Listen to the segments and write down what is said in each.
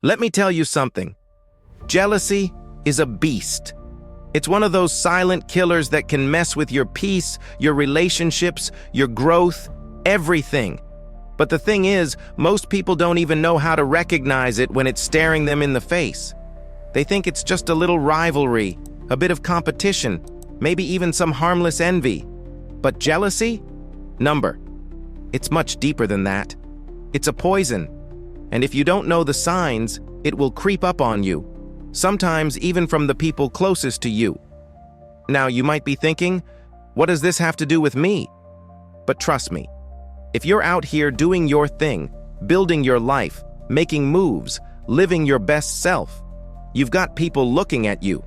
Let me tell you something. Jealousy is a beast. It's one of those silent killers that can mess with your peace, your relationships, your growth, everything. But the thing is, most people don't even know how to recognize it when it's staring them in the face. They think it's just a little rivalry, a bit of competition, maybe even some harmless envy. But jealousy? It's much deeper than that. It's a poison. And if you don't know the signs, it will creep up on you, sometimes even from the people closest to you. Now, you might be thinking, what does this have to do with me? But trust me, if you're out here doing your thing, building your life, making moves, living your best self, you've got people looking at you.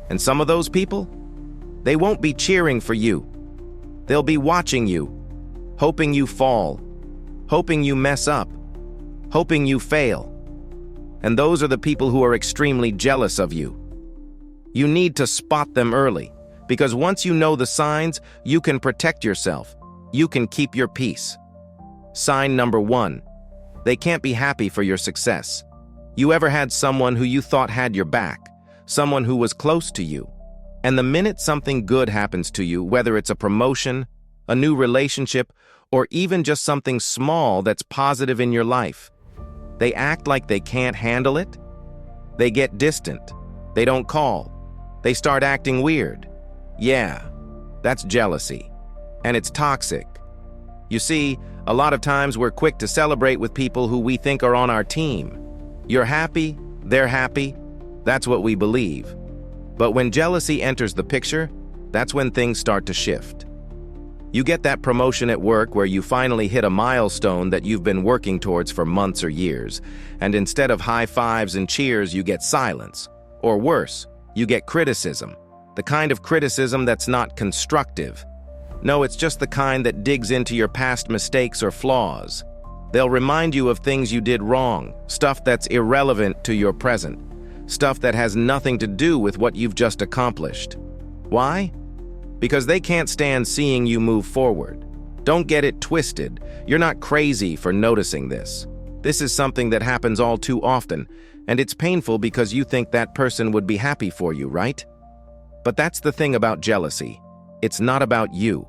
And some of those people, they won't be cheering for you. They'll be watching you, hoping you fall, hoping you mess up, hoping you fail. And those are the people who are extremely jealous of you. You need to spot them early, because once you know the signs, you can protect yourself. You can keep your peace. Sign number 1, they can't be happy for your success. You ever had someone who you thought had your back, someone who was close to you, and the minute something good happens to you, whether it's a promotion, a new relationship, or even just something small that's positive in your life, they act like they can't handle it? They get distant. They don't call. They start acting weird. Yeah, that's jealousy. And it's toxic. You see, a lot of times we're quick to celebrate with people who we think are on our team. You're happy, they're happy. That's what we believe. But when jealousy enters the picture, that's when things start to shift. You get that promotion at work where you finally hit a milestone that you've been working towards for months or years, and instead of high fives and cheers, you get silence. Or worse, you get criticism. The kind of criticism that's not constructive. No, it's just the kind that digs into your past mistakes or flaws. They'll remind you of things you did wrong, stuff that's irrelevant to your present, stuff that has nothing to do with what you've just accomplished. Why? Because they can't stand seeing you move forward. Don't get it twisted. You're not crazy for noticing this. This is something that happens all too often, and it's painful because you think that person would be happy for you, right? But that's the thing about jealousy. It's not about you.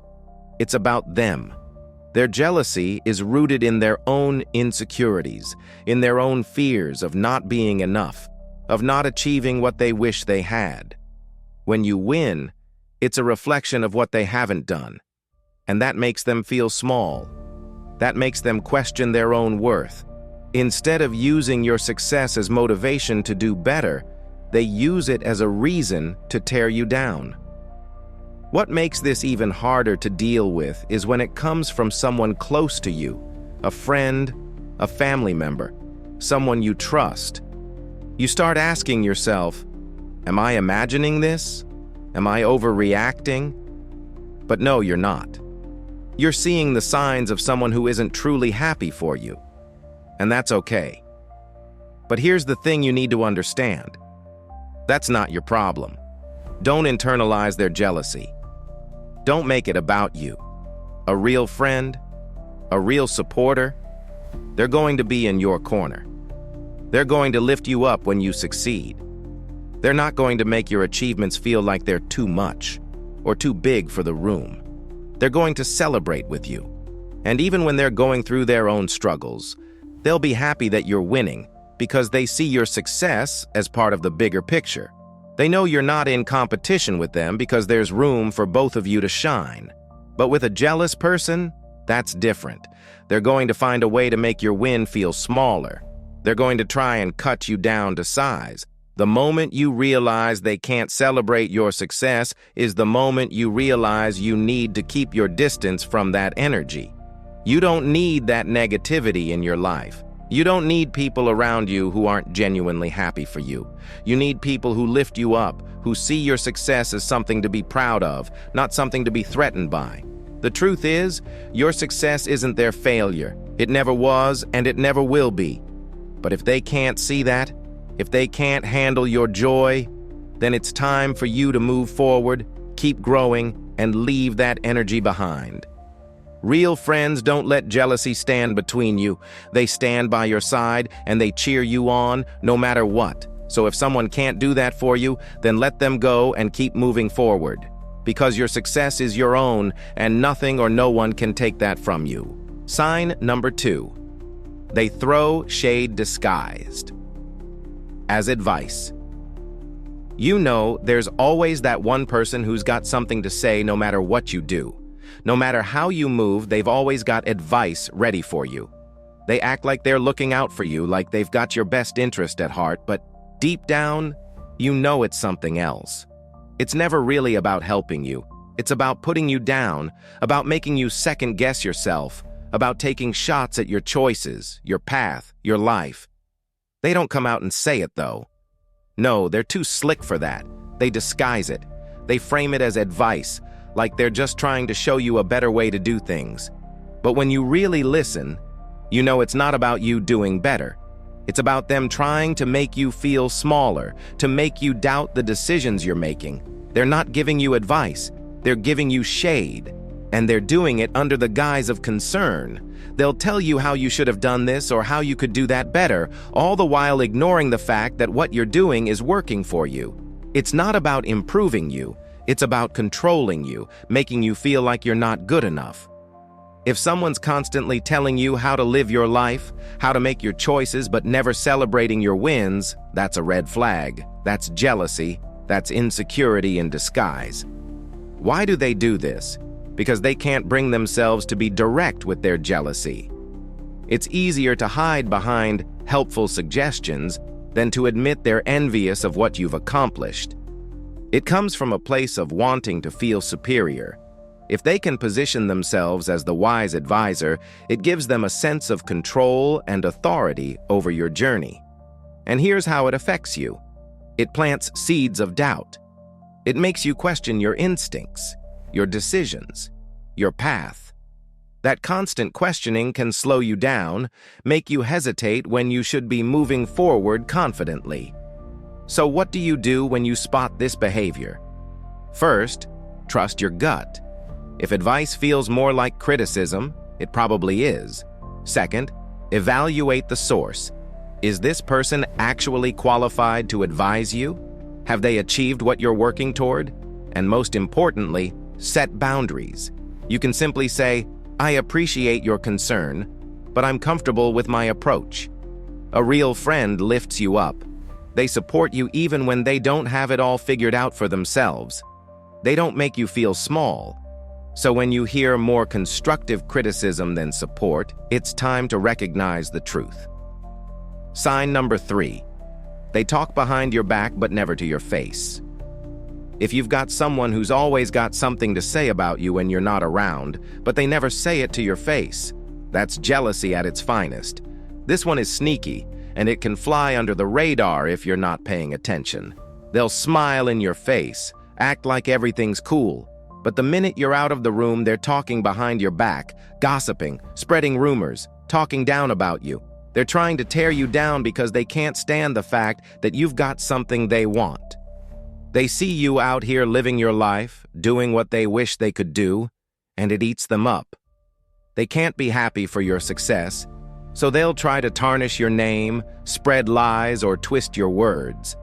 It's about them. Their jealousy is rooted in their own insecurities, in their own fears of not being enough, of not achieving what they wish they had. When you win, it's a reflection of what they haven't done, and that makes them feel small. That makes them question their own worth. Instead of using your success as motivation to do better, they use it as a reason to tear you down. What makes this even harder to deal with is when it comes from someone close to you, a friend, a family member, someone you trust. You start asking yourself, am I imagining this? Am I overreacting? But no, you're not. You're seeing the signs of someone who isn't truly happy for you. And that's okay. But here's the thing you need to understand. That's not your problem. Don't internalize their jealousy. Don't make it about you. A real friend, a real supporter, they're going to be in your corner. They're going to lift you up when you succeed. They're not going to make your achievements feel like they're too much or too big for the room. They're going to celebrate with you. And even when they're going through their own struggles, they'll be happy that you're winning because they see your success as part of the bigger picture. They know you're not in competition with them because there's room for both of you to shine. But with a jealous person, that's different. They're going to find a way to make your win feel smaller. They're going to try and cut you down to size. The moment you realize they can't celebrate your success is the moment you realize you need to keep your distance from that energy. You don't need that negativity in your life. You don't need people around you who aren't genuinely happy for you. You need people who lift you up, who see your success as something to be proud of, not something to be threatened by. The truth is, your success isn't their failure. It never was, and it never will be. But if they can't see that, if they can't handle your joy, then it's time for you to move forward, keep growing, and leave that energy behind. Real friends don't let jealousy stand between you. They stand by your side and they cheer you on no matter what. So if someone can't do that for you, then let them go and keep moving forward. Because your success is your own and nothing or no one can take that from you. Sign number 2. They throw shade disguised as advice. You know, there's always that one person who's got something to say no matter what you do. No matter how you move, they've always got advice ready for you. They act like they're looking out for you, like they've got your best interest at heart, but deep down, you know it's something else. It's never really about helping you. It's about putting you down, about making you second-guess yourself, about taking shots at your choices, your path, your life. They don't come out and say it, though. No, they're too slick for that. They disguise it. They frame it as advice, like they're just trying to show you a better way to do things. But when you really listen, you know it's not about you doing better. It's about them trying to make you feel smaller, to make you doubt the decisions you're making. They're not giving you advice. They're giving you shade. And they're doing it under the guise of concern. They'll tell you how you should have done this or how you could do that better, all the while ignoring the fact that what you're doing is working for you. It's not about improving you. It's about controlling you, making you feel like you're not good enough. If someone's constantly telling you how to live your life, how to make your choices but never celebrating your wins, that's a red flag. That's jealousy. That's insecurity in disguise. Why do they do this? Because they can't bring themselves to be direct with their jealousy. It's easier to hide behind helpful suggestions than to admit they're envious of what you've accomplished. It comes from a place of wanting to feel superior. If they can position themselves as the wise advisor, it gives them a sense of control and authority over your journey. And here's how it affects you. It plants seeds of doubt. It makes you question your instincts, your decisions, your path. That constant questioning can slow you down, make you hesitate when you should be moving forward confidently. So what do you do when you spot this behavior? First, trust your gut. If advice feels more like criticism, it probably is. Second, evaluate the source. Is this person actually qualified to advise you? Have they achieved what you're working toward? And most importantly, set boundaries. You can simply say, I appreciate your concern, but I'm comfortable with my approach. A real friend lifts you up. They support you even when they don't have it all figured out for themselves. They don't make you feel small. So when you hear more constructive criticism than support, it's time to recognize the truth. Sign number 3. They talk behind your back but never to your face. If you've got someone who's always got something to say about you when you're not around, but they never say it to your face, that's jealousy at its finest. This one is sneaky, and it can fly under the radar if you're not paying attention. They'll smile in your face, act like everything's cool, but the minute you're out of the room, they're talking behind your back, gossiping, spreading rumors, talking down about you. They're trying to tear you down because they can't stand the fact that you've got something they want. They see you out here living your life, doing what they wish they could do, and it eats them up. They can't be happy for your success, so they'll try to tarnish your name, spread lies, or twist your words.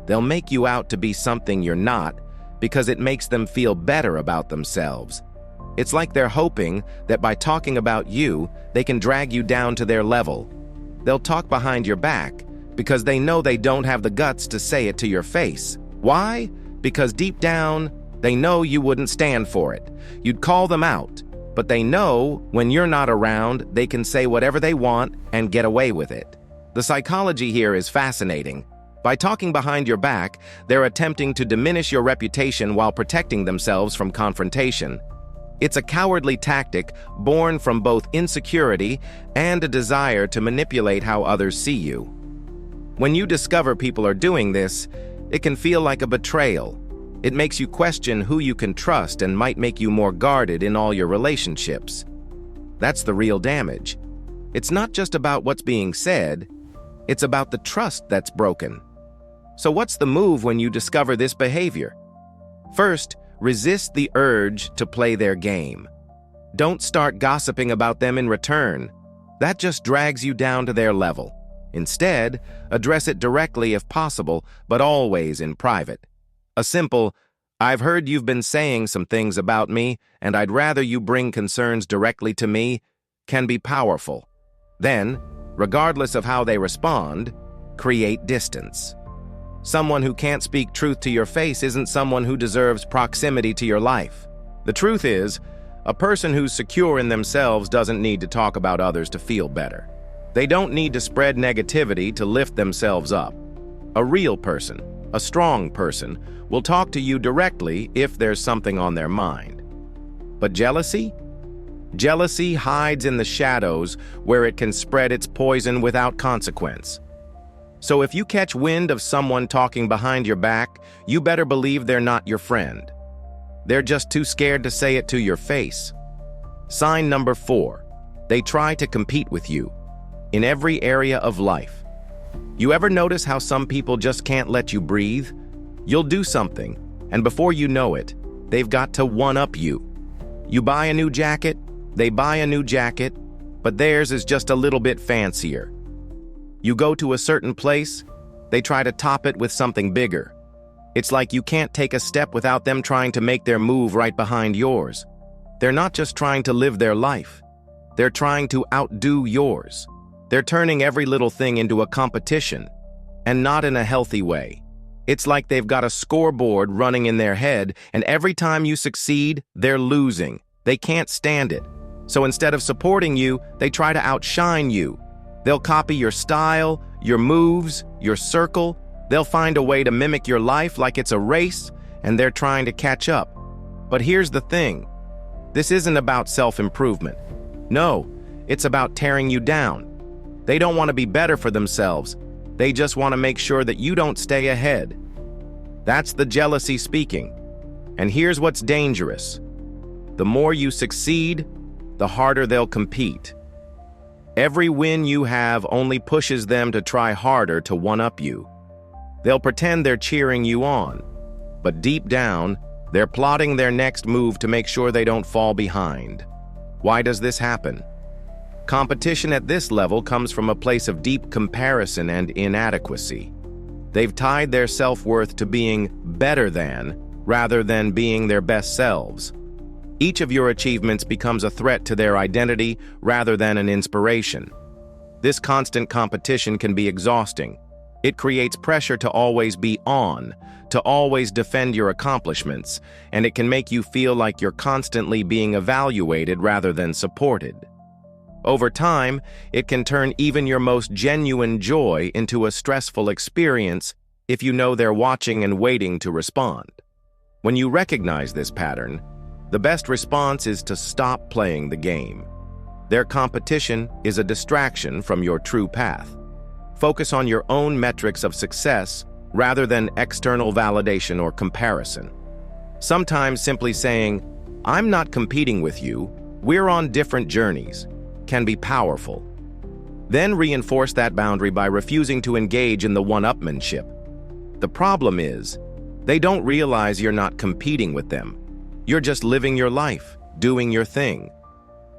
They'll make you out to be something you're not because it makes them feel better about themselves. It's like they're hoping that by talking about you, they can drag you down to their level. They'll talk behind your back because they know they don't have the guts to say it to your face. Why? Because deep down, they know you wouldn't stand for it. You'd call them out, but they know when you're not around, they can say whatever they want and get away with it. The psychology here is fascinating. By talking behind your back, they're attempting to diminish your reputation while protecting themselves from confrontation. It's a cowardly tactic born from both insecurity and a desire to manipulate how others see you. When you discover people are doing this, it can feel like a betrayal. It makes you question who you can trust and might make you more guarded in all your relationships. That's the real damage. It's not just about what's being said, it's about the trust that's broken. So what's the move when you discover this behavior? First, resist the urge to play their game. Don't start gossiping about them in return. That just drags you down to their level. Instead, address it directly if possible, but always in private. A simple, "I've heard you've been saying some things about me, and I'd rather you bring concerns directly to me," can be powerful. Then, regardless of how they respond, create distance. Someone who can't speak truth to your face isn't someone who deserves proximity to your life. The truth is, a person who's secure in themselves doesn't need to talk about others to feel better. They don't need to spread negativity to lift themselves up. A real person, a strong person, will talk to you directly if there's something on their mind. But jealousy? Jealousy hides in the shadows where it can spread its poison without consequence. So if you catch wind of someone talking behind your back, you better believe they're not your friend. They're just too scared to say it to your face. Sign number 4. They try to compete with you in every area of life. You ever notice how some people just can't let you breathe? You'll do something, and before you know it, they've got to one-up you. You buy a new jacket, they buy a new jacket, but theirs is just a little bit fancier. You go to a certain place, they try to top it with something bigger. It's like you can't take a step without them trying to make their move right behind yours. They're not just trying to live their life. They're trying to outdo yours. They're turning every little thing into a competition, and not in a healthy way. It's like they've got a scoreboard running in their head, and every time you succeed, they're losing. They can't stand it. So instead of supporting you, they try to outshine you. They'll copy your style, your moves, your circle. They'll find a way to mimic your life like it's a race, and they're trying to catch up. But here's the thing. This isn't about self-improvement. No, it's about tearing you down. They don't want to be better for themselves. They just want to make sure that you don't stay ahead. That's the jealousy speaking. And here's what's dangerous. The more you succeed, the harder they'll compete. Every win you have only pushes them to try harder to one-up you. They'll pretend they're cheering you on, but deep down, they're plotting their next move to make sure they don't fall behind. Why does this happen? Competition at this level comes from a place of deep comparison and inadequacy. They've tied their self-worth to being better than, rather than being their best selves. Each of your achievements becomes a threat to their identity rather than an inspiration. This constant competition can be exhausting. It creates pressure to always be on, to always defend your accomplishments, and it can make you feel like you're constantly being evaluated rather than supported. Over time, it can turn even your most genuine joy into a stressful experience if you know they're watching and waiting to respond. When you recognize this pattern, the best response is to stop playing the game. Their competition is a distraction from your true path. Focus on your own metrics of success rather than external validation or comparison. Sometimes simply saying, "I'm not competing with you, we're on different journeys," can be powerful. Then reinforce that boundary by refusing to engage in the one-upmanship. The problem is, they don't realize you're not competing with them. You're just living your life, doing your thing.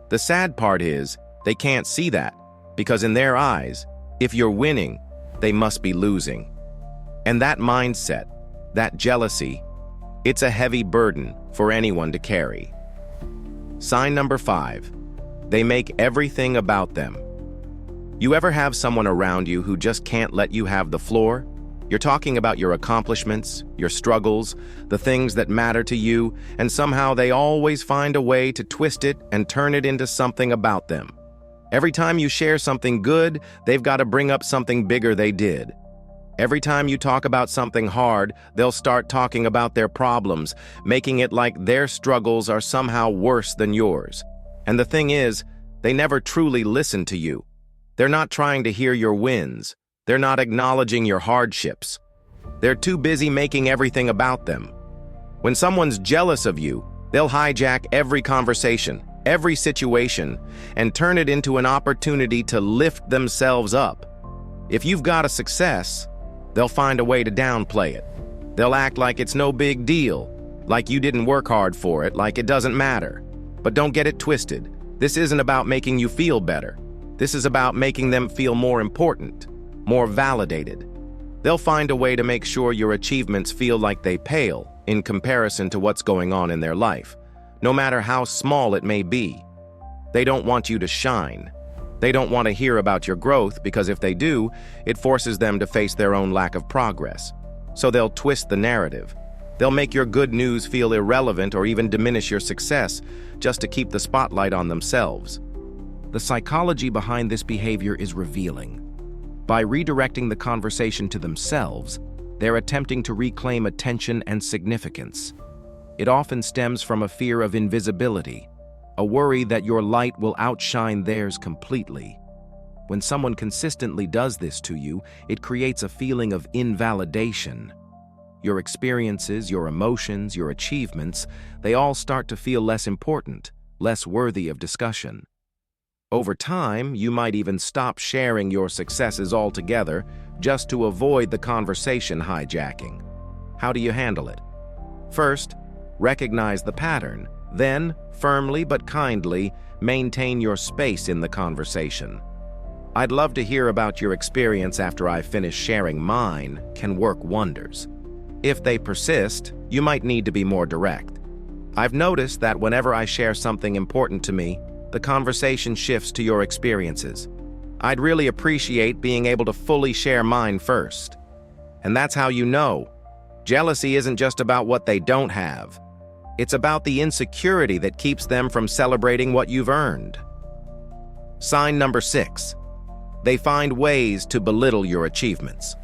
The sad part is, they can't see that, because in their eyes, if you're winning, they must be losing. And that mindset, that jealousy, it's a heavy burden for anyone to carry. Sign number 5. They make everything about them. You ever have someone around you who just can't let you have the floor? You're talking about your accomplishments, your struggles, the things that matter to you, and somehow they always find a way to twist it and turn it into something about them. Every time you share something good, they've got to bring up something bigger they did. Every time you talk about something hard, they'll start talking about their problems, making it like their struggles are somehow worse than yours. And the thing is, they never truly listen to you. They're not trying to hear your wins. They're not acknowledging your hardships. They're too busy making everything about them. When someone's jealous of you, they'll hijack every conversation, every situation, and turn it into an opportunity to lift themselves up. If you've got a success, they'll find a way to downplay it. They'll act like it's no big deal, like you didn't work hard for it, like it doesn't matter. But don't get it twisted. This isn't about making you feel better. This is about making them feel more important, more validated. They'll find a way to make sure your achievements feel like they pale in comparison to what's going on in their life, no matter how small it may be. They don't want you to shine. They don't want to hear about your growth because if they do, it forces them to face their own lack of progress. So they'll twist the narrative. They'll make your good news feel irrelevant or even diminish your success just to keep the spotlight on themselves. The psychology behind this behavior is revealing. By redirecting the conversation to themselves, they're attempting to reclaim attention and significance. It often stems from a fear of invisibility, a worry that your light will outshine theirs completely. When someone consistently does this to you, it creates a feeling of invalidation. Your experiences, your emotions, your achievements, they all start to feel less important, less worthy of discussion. Over time, you might even stop sharing your successes altogether just to avoid the conversation hijacking. How do you handle it? First, recognize the pattern. Then, firmly but kindly, maintain your space in the conversation. I'd love to hear about your experience after I finish sharing mine can work wonders. If they persist, you might need to be more direct. I've noticed that whenever I share something important to me, the conversation shifts to your experiences. I'd really appreciate being able to fully share mine first. And that's how you know. Jealousy isn't just about what they don't have. It's about the insecurity that keeps them from celebrating what you've earned. Sign number 6. They find ways to belittle your achievements.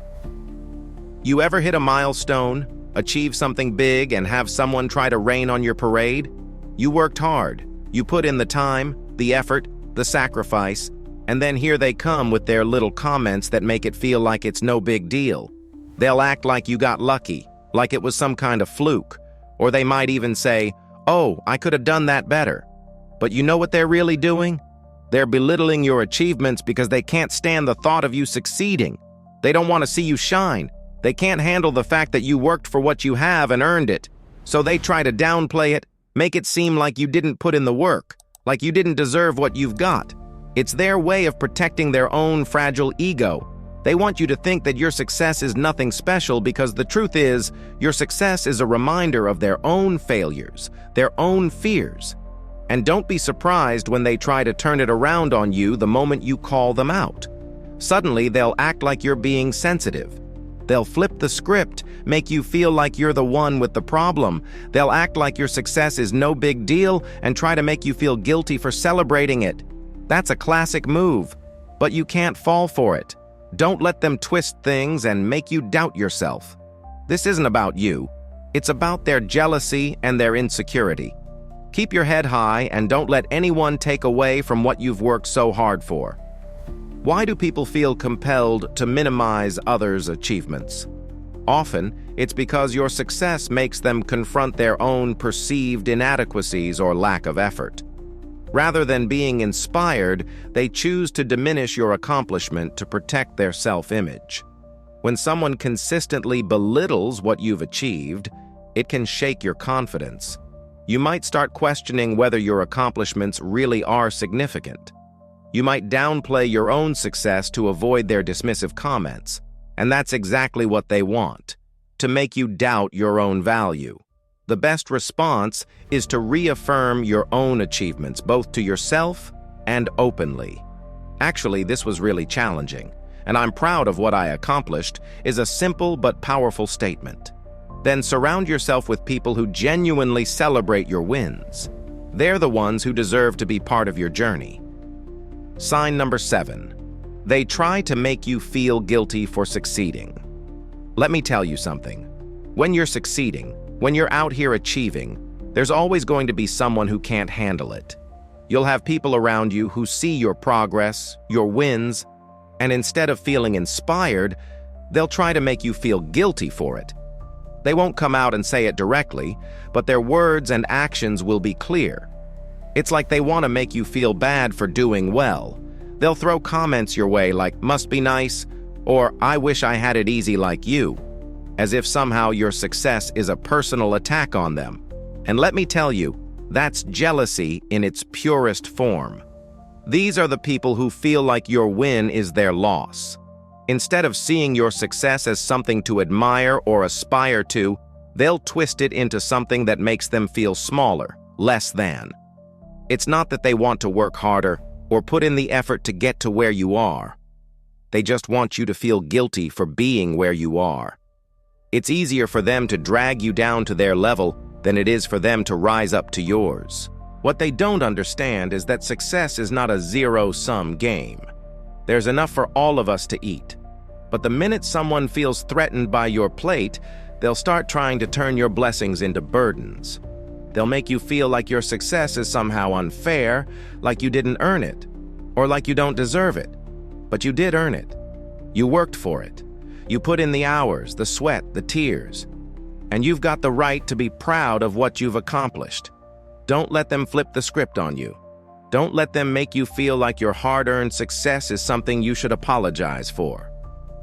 You ever hit a milestone, achieve something big, and have someone try to rain on your parade? You worked hard. You put in the time, the effort, the sacrifice, and then here they come with their little comments that make it feel like it's no big deal. They'll act like you got lucky, like it was some kind of fluke, or they might even say, "Oh, I could have done that better." But you know what they're really doing? They're belittling your achievements because they can't stand the thought of you succeeding. They don't want to see you shine. They can't handle the fact that you worked for what you have and earned it. So they try to downplay it, make it seem like you didn't put in the work, like you didn't deserve what you've got. It's their way of protecting their own fragile ego. They want you to think that your success is nothing special because the truth is, your success is a reminder of their own failures, their own fears. And don't be surprised when they try to turn it around on you the moment you call them out. Suddenly, they'll act like you're being sensitive. They'll flip the script, make you feel like you're the one with the problem. They'll act like your success is no big deal and try to make you feel guilty for celebrating it. That's a classic move, but you can't fall for it. Don't let them twist things and make you doubt yourself. This isn't about you. It's about their jealousy and their insecurity. Keep your head high and don't let anyone take away from what you've worked so hard for. Why do people feel compelled to minimize others' achievements? Often, it's because your success makes them confront their own perceived inadequacies or lack of effort. Rather than being inspired, they choose to diminish your accomplishment to protect their self-image. When someone consistently belittles what you've achieved, it can shake your confidence. You might start questioning whether your accomplishments really are significant. You might downplay your own success to avoid their dismissive comments, and that's exactly what they want, to make you doubt your own value. The best response is to reaffirm your own achievements, both to yourself and openly. Actually, this was really challenging, and I'm proud of what I accomplished, is a simple but powerful statement. Then surround yourself with people who genuinely celebrate your wins. They're the ones who deserve to be part of your journey. Sign number 7. They try to make you feel guilty for succeeding. Let me tell you something. When you're succeeding, when you're out here achieving, there's always going to be someone who can't handle it. You'll have people around you who see your progress, your wins, and instead of feeling inspired, they'll try to make you feel guilty for it. They won't come out and say it directly, but their words and actions will be clear. It's like they want to make you feel bad for doing well. They'll throw comments your way like, "Must be nice," or "I wish I had it easy like you," as if somehow your success is a personal attack on them. And let me tell you, That's jealousy in its purest form. These are the people who feel like your win is their loss. Instead of seeing your success as something to admire or aspire to, they'll twist it into something that makes them feel smaller, less than. It's not that they want to work harder or put in the effort to get to where you are. They just want you to feel guilty for being where you are. It's easier for them to drag you down to their level than it is for them to rise up to yours. What they don't understand is that success is not a zero-sum game. There's enough for all of us to eat. But the minute someone feels threatened by your plate, they'll start trying to turn your blessings into burdens. They'll make you feel like your success is somehow unfair, like you didn't earn it, or like you don't deserve it. But you did earn it. You worked for it. You put in the hours, the sweat, the tears. And you've got the right to be proud of what you've accomplished. Don't let them flip the script on you. Don't let them make you feel like your hard-earned success is something you should apologize for.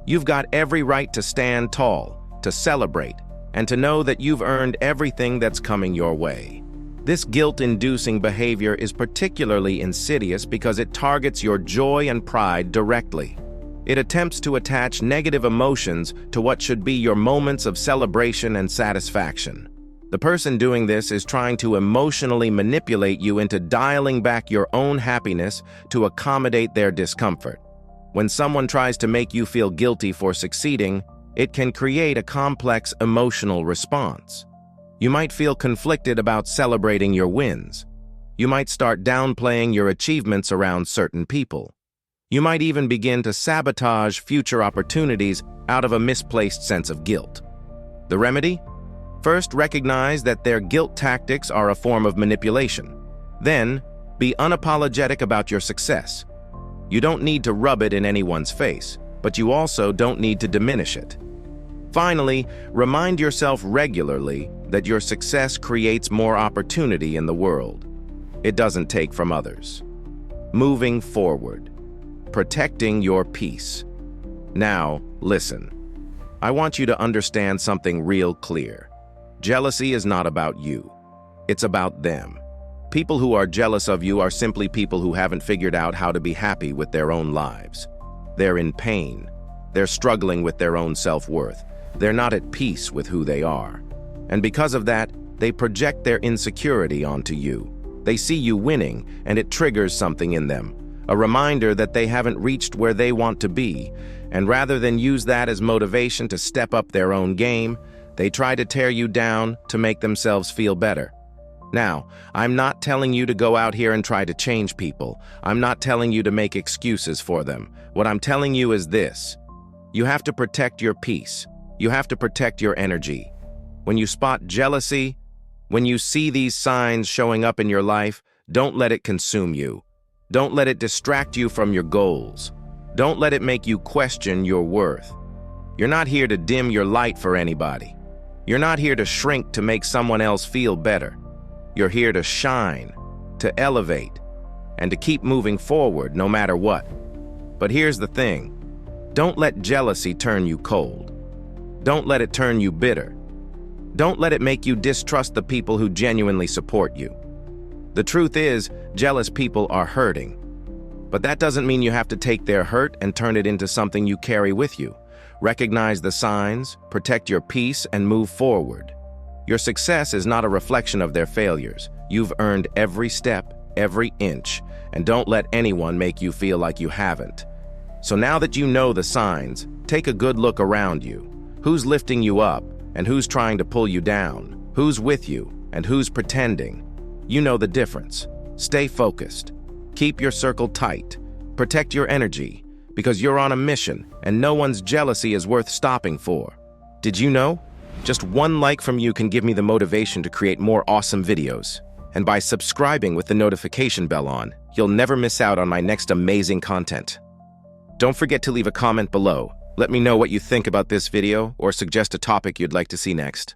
You've got every right to stand tall, to celebrate, and to know that you've earned everything that's coming your way. This guilt-inducing behavior is particularly insidious because it targets your joy and pride directly. It attempts to attach negative emotions to what should be your moments of celebration and satisfaction. The person doing this is trying to emotionally manipulate you into dialing back your own happiness to accommodate their discomfort. When someone tries to make you feel guilty for succeeding, it can create a complex emotional response. You might feel conflicted about celebrating your wins. You might start downplaying your achievements around certain people. You might even begin to sabotage future opportunities out of a misplaced sense of guilt. The remedy? First, recognize that their guilt tactics are a form of manipulation. Then, be unapologetic about your success. You don't need to rub it in anyone's face, but you also don't need to diminish it. Finally, remind yourself regularly that your success creates more opportunity in the world. It doesn't take from others. Moving forward. Protecting your peace. Now, listen. I want you to understand something real clear. Jealousy is not about you. It's about them. People who are jealous of you are simply people who haven't figured out how to be happy with their own lives. They're in pain. They're struggling with their own self-worth. They're not at peace with who they are. And because of that, they project their insecurity onto you. They see you winning, and it triggers something in them, a reminder that they haven't reached where they want to be, and rather than use that as motivation to step up their own game, they try to tear you down to make themselves feel better. Now, I'm not telling you to go out here and try to change people. I'm not telling you to make excuses for them. What I'm telling you is this. You have to protect your peace. You have to protect your energy. When you spot jealousy, when you see these signs showing up in your life, don't let it consume you. Don't let it distract you from your goals. Don't let it make you question your worth. You're not here to dim your light for anybody. You're not here to shrink to make someone else feel better. You're here to shine, to elevate, and to keep moving forward no matter what. But here's the thing. Don't let jealousy turn you cold. Don't let it turn you bitter. Don't let it make you distrust the people who genuinely support you. The truth is, jealous people are hurting. But that doesn't mean you have to take their hurt and turn it into something you carry with you. Recognize the signs, protect your peace, and move forward. Your success is not a reflection of their failures. You've earned every step, every inch, and don't let anyone make you feel like you haven't. So now that you know the signs, take a good look around you. Who's lifting you up, and who's trying to pull you down? Who's with you, and who's pretending? You know the difference. Stay focused. Keep your circle tight. Protect your energy, because you're on a mission, and no one's jealousy is worth stopping for. Did you know? Just one like from you can give me the motivation to create more awesome videos. And by subscribing with the notification bell on, you'll never miss out on my next amazing content. Don't forget to leave a comment below. Let me know what you think about this video or suggest a topic you'd like to see next.